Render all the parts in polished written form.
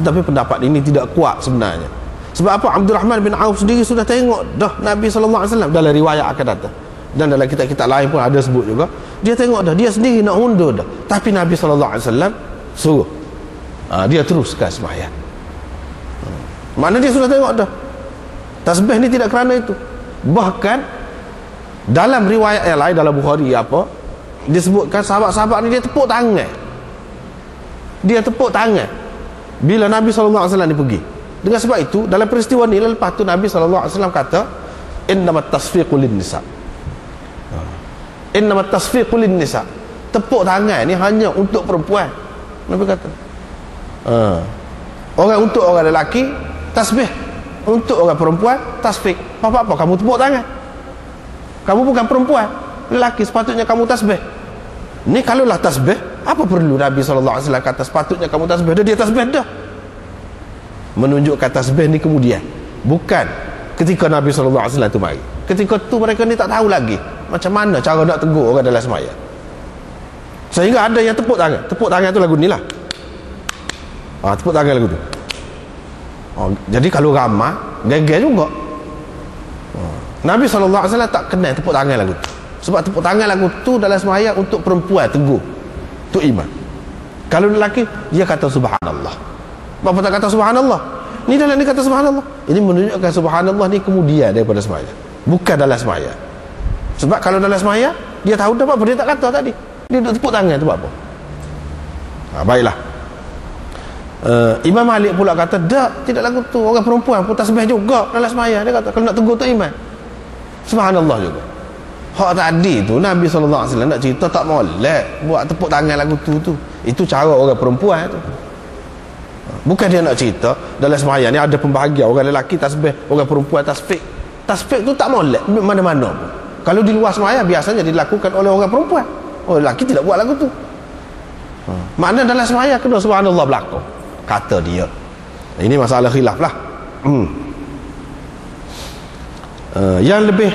Tetapi pendapat ini tidak kuat sebenarnya. Sebab apa? Abdul Rahman bin Auf sendiri sudah tengok dah Nabi SAW. Dalam riwayat akan datang, dan dalam kitab-kitab lain pun ada sebut juga, dia tengok dah, dia sendiri nak undur dah, tapi Nabi SAW suruh. Dia teruskan sembahyang. Mana dia sudah tengok dah. Tasbih ni tidak kerana itu. Bahkan dalam riwayat yang lain, dalam Bukhari apa, disebutkan sahabat-sahabat ni dia tepuk tangan. Dia tepuk tangan bila Nabi SAW ni pergi. Dengan sebab itu, dalam peristiwa ni, lepas tu Nabi SAW kata, innamat tasfiqu lin nisa. Innamat tasfiqu lin nisa. Tepuk tangan ni hanya untuk perempuan. Nabi kata. Orang untuk orang lelaki tasbih, untuk orang perempuan tasfiq. Apa-apa kamu tepuk tangan. Kamu bukan perempuan, lelaki, sepatutnya kamu tasbih. Ni kalaulah tasbih, apa perlu Nabi SAW kata sepatutnya kamu tasbih? Dia tasbih dah. Menunjukkan tasbih ni kemudian, bukan ketika Nabi SAW tu mari. Ketika tu mereka ni tak tahu lagi macam mana cara nak tegur orang dalam sembahyang, sehingga ada yang tepuk tangan. Tepuk tangan tu lagu ni lah. Tepuk tangan lagu tu. Jadi kalau ramai geger juga. Nabi SAW tak kenal tepuk tangan lagu tu. Sebab tepuk tangan lagu tu dalam sembahyang untuk perempuan tegur, untuk imam. Kalau lelaki, dia kata subhanallah. Bapa tak kata subhanallah. Ni dalam ni kata subhanallah. Ini menunjukkan subhanallah ni kemudian daripada sembahyang, bukan dalam sembahyang. Sebab kalau dalam sembahyang, dia tahu dah apa dia tak kata tadi. Dia duduk tepuk tangan tu buat apa? Baiklah. Imam Malik pula kata, tidak lagu tu. Orang perempuan pun tasbih juga dalam sembahyang. Dia kata kalau nak tegur tu imam, subhanallah juga. Hak tadi tu Nabi SAW nak cerita tak molek buat tepuk tangan lagu tu. Itu cara orang perempuan tu. Bukan dia nak cerita dalam sembahyang ni ada pembahagian orang lelaki tasbih, orang perempuan tasfiq. Tasfiq tu tak molek mana-mana pun. Kalau di luar sembahyang biasanya dilakukan oleh orang perempuan. Orang lelaki tidak buat lagu tu. Makna dalam sembahyang kena subhanallah berlaku, kata dia. Ini masalah khilaf lah. Yang lebih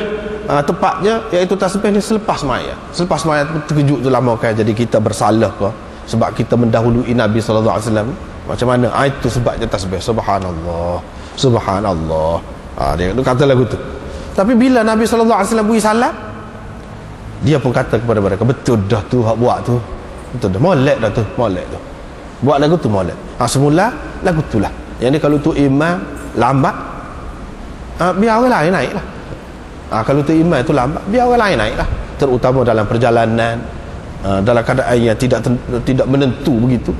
tepatnya iaitu tasbih ni selepas sembahyang. Selepas sembahyang terkejut tu lama kan, jadi kita bersalah ke sebab kita mendahului Nabi SAW. Macam mana? Itu sebabnya tasbih. Subhanallah, subhanallah. Dia kata lagu tu. Tapi bila Nabi SAW beri salam, dia pun kata kepada mereka, betul dah tu hak buat tu, betul dah, molek dah tu, molek tu, buat lagu tu molek. Semula lagu tu lah. Yang ni kalau tu imam lambat, biar orang lain naik lah. Kalau tu imam tu lambat, biar orang lain naik lah. Terutama dalam perjalanan, dalam keadaan yang tidak menentu begitu.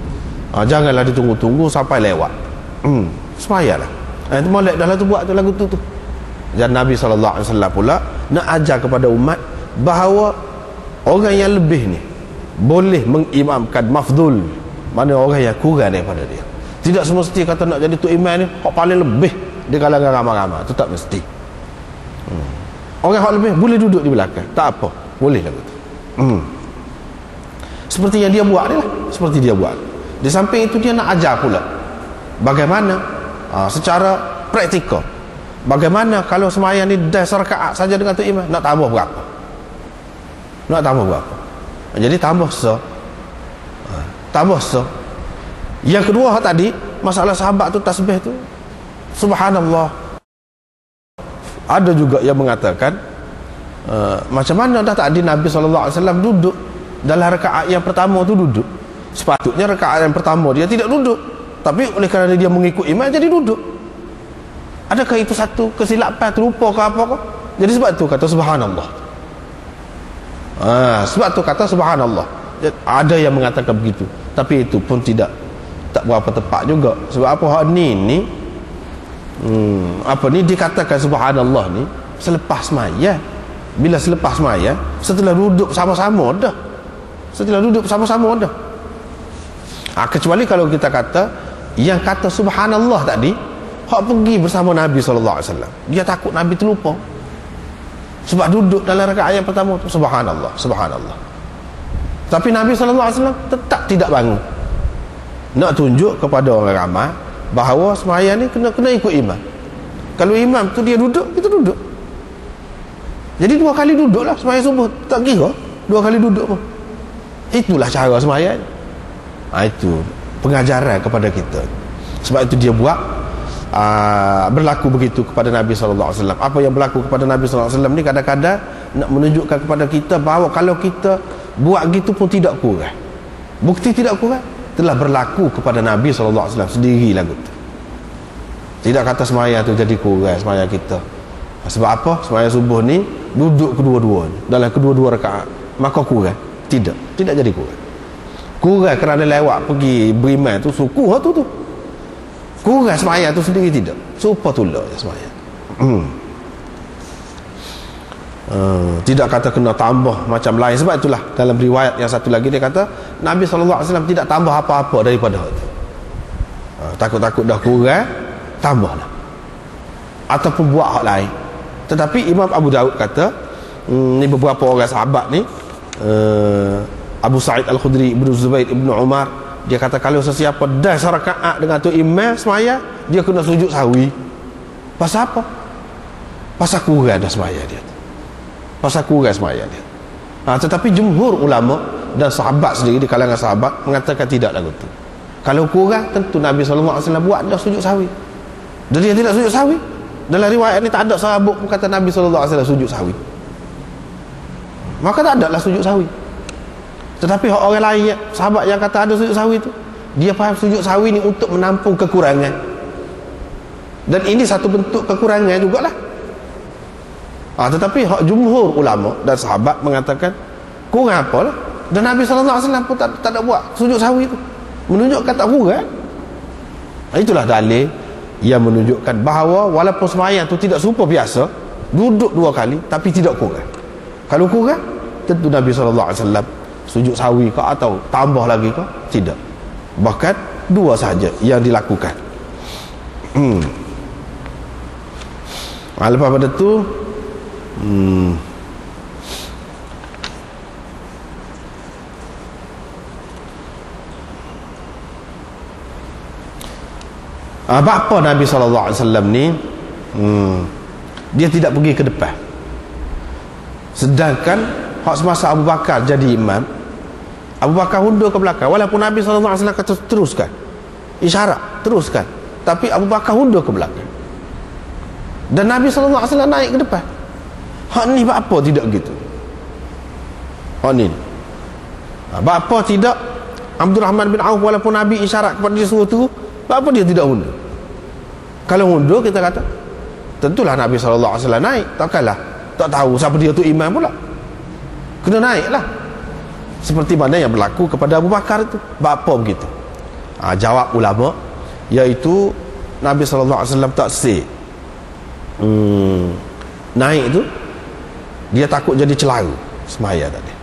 Janganlah ditunggu-tunggu sampai lewat. Sembahyanglah. Itu molek dah lah tu buat tu lagu tu. Dan Nabi SAW pula nak ajar kepada umat bahawa orang yang lebih ni boleh mengimamkan mafdul, mana orang yang kurang daripada dia. Tidak semesti kata nak jadi tu imam ni hak paling lebih di kalangan ramai-ramai. Itu tak mesti. Orang hak lebih boleh duduk di belakang, tak apa, boleh lagu tu. Seperti yang dia buat ni lah. Seperti dia buat. Di samping itu dia nak ajar pula bagaimana secara praktikal, bagaimana kalau sembahyang ni dah serakaat saja dengan tu imam, nak tambah berapa, nak tambah berapa. Jadi tambah tambah. Yang kedua tadi masalah sahabat tu tasbih tu subhanallah. Ada juga yang mengatakan macam mana dah tadi Nabi SAW duduk dalam rakaat yang pertama tu duduk. Sepatutnya rakaat yang pertama dia tidak duduk, tapi oleh kerana dia mengikut imam jadi duduk. Adakah itu satu kesilapan, terlupa ke apa ke? Jadi sebab tu kata subhanallah. Sebab tu kata subhanallah. Ada yang mengatakan begitu, tapi itu pun tak berapa tepat juga. Sebab apa hak ni apa ni dikatakan subhanallah ni selepas sembahyang. Bila selepas sembahyang, setelah duduk sama-sama dah. Setelah duduk sama-sama dah. Kecuali kalau kita kata yang kata subhanallah tadi hak pergi bersama Nabi SAW, dia takut Nabi terlupa sebab duduk dalam rakaat yang pertama tu subhanallah, subhanallah. Tapi Nabi SAW tetap tidak bangun, nak tunjuk kepada orang ramai bahawa sembahyang ni kena ikut imam. Kalau imam tu dia duduk, kita duduk. Jadi 2 kali duduklah sembahyang subuh, tak kira 2 kali duduk pun. Itulah cara sembahyang. Itu pengajaran kepada kita. Sebab itu dia buat berlaku begitu kepada Nabi SAW. Apa yang berlaku kepada Nabi SAW ni kadang-kadang nak menunjukkan kepada kita bahawa kalau kita buat gitu pun tidak kurang. Bukti tidak kurang telah berlaku kepada Nabi SAW sendiri lagu tu. Tidak kata semaya tu jadi kurang semaya kita. Sebab apa? Semaya subuh ni duduk kedua-dua dalam kedua-dua rakaat, maka kurang? Tidak jadi kurang. Kurang kerana lewat pergi beriman tu suku tu kurang semaya tu sendiri tidak. Supaya tolak je semaya. Tidak kata kena tambah macam lain. Sebab itulah dalam riwayat yang satu lagi dia kata Nabi SAW tidak tambah apa-apa daripada itu. Takut-takut dah kurang, tambahlah ataupun buat hak lain. Tetapi Imam Abu Daud kata ni beberapa orang sahabat ni, Abu Sa'id Al-Khudri, Ibnu Zubair, Ibnu Umar, dia kata kalau sesiapa dah serakaat dengan tu imam semaya, dia kena sujud sahwi. Pasal apa? Pasal kurang dah semaya dia. Pasal kurang semaya dia. Tetapi jumhur ulama dan sahabat sendiri di kalangan sahabat mengatakan tidak lagu tu. Kalau kurang, tentu Nabi SAW buat dah sujud sahwi. Dan dia tidak sujud sahwi. Dalam riwayat ni tak ada sahabat pun kata Nabi SAW sujud sahwi. Maka tak ada lah sujud sahwi. Tetapi orang lain, sahabat yang kata ada sujud sahwi tu, dia faham sujud sahwi ni untuk menampung kekurangan. Dan ini satu bentuk kekurangan jugalah. Tetapi hak jumhur ulama dan sahabat mengatakan kurang apalah. Dan Nabi SAW pun tak ada buat sujud sahwi tu, menunjukkan tak kurang. Itulah dalil yang menunjukkan bahawa walaupun sembahyang tu tidak serupa biasa, duduk dua kali tapi tidak kurang. Kalau kurang, tentu Nabi SAW sujud sahwi ke atau tambah lagi ke? Tidak. Bahkan dua sahaja yang dilakukan. Lepas pada tu apa Nabi SAW ni dia tidak pergi ke depan, sedangkan hak semasa Abu Bakar jadi imam, Abu Bakar undur ke belakang. Walaupun Nabi SAW kata teruskan, isyarat teruskan, tapi Abu Bakar undur ke belakang dan Nabi SAW naik ke depan. Hak ni apa tidak gitu? Hak ni apa tidak Abdul Rahman bin Auf walaupun Nabi isyarat kepada dia suruh tu, apa dia tidak undur? Kalau undur kita kata tentulah Nabi SAW naik. Takkanlah tak tahu siapa dia tu imam pula, kena naik lah. Seperti mana yang berlaku kepada Abu Bakar itu. Apa begitu? Jawab ulama iaitu Nabi SAW tak say naik tu, dia takut jadi celaru semaya tadi.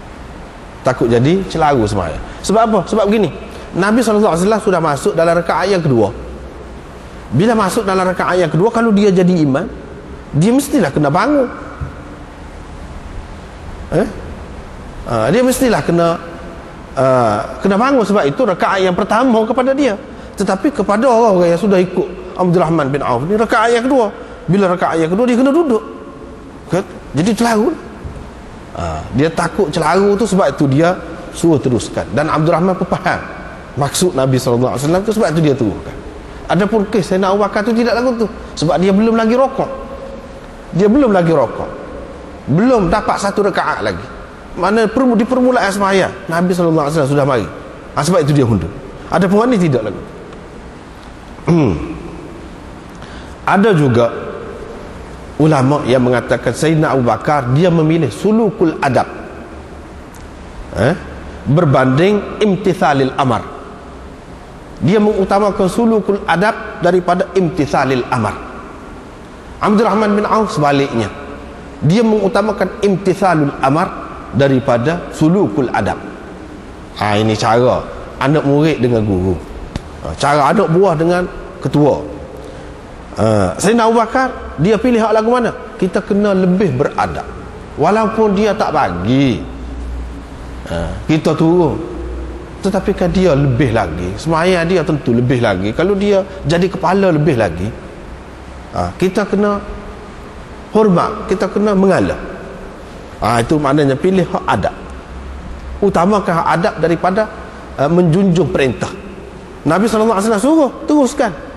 Takut jadi celaru semaya. Sebab apa? Sebab begini, Nabi SAW sudah masuk dalam rakaat yang kedua. Bila masuk dalam rakaat yang kedua, kalau dia jadi imam, dia mestilah kena bangun. Dia mestilah kena bangun. Sebab itu rakaat yang pertama kepada dia. Tetapi kepada orang yang sudah ikut Abdul Rahman bin Auf ni, rakaat yang kedua, bila rakaat yang kedua dia kena duduk. Jadi celaru. Dia takut celaru tu, sebab itu dia suruh teruskan. Dan Abdul Rahman pun faham maksud Nabi SAW tu, sebab itu dia teruskan. Adapun kes Sayyidina Abu Bakar tu tidak lagu tu, sebab dia belum lagi rokok. Belum dapat satu rakaat lagi. Mana di permulaan sembahyang Nabi SAW sudah mari. Sebab itu dia undur. Adapun ni tidak lagu. Ada juga ulama yang mengatakan Sayyidina Abu Bakar dia memilih sulukul adab berbanding imtithalil amar. Dia mengutamakan sulukul adab daripada imtithalil amar. Abdul Rahman bin Auf sebaliknya, dia mengutamakan imtithalul amar daripada sulukul adab. Ini cara anak murid dengan guru, cara anak buah dengan ketua. Sayyidina Abu Bakar dia pilih hak lagu mana? Kita kena lebih beradab. Walaupun dia tak bagi kita turun, tetapi kan dia lebih lagi. Semaya dia tentu lebih lagi. Kalau dia jadi kepala lebih lagi, kita kena hormat, kita kena mengalah. Itu maknanya pilih hak adab. Utamakan hak adab daripada menjunjung perintah. Nabi SAW suruh teruskan.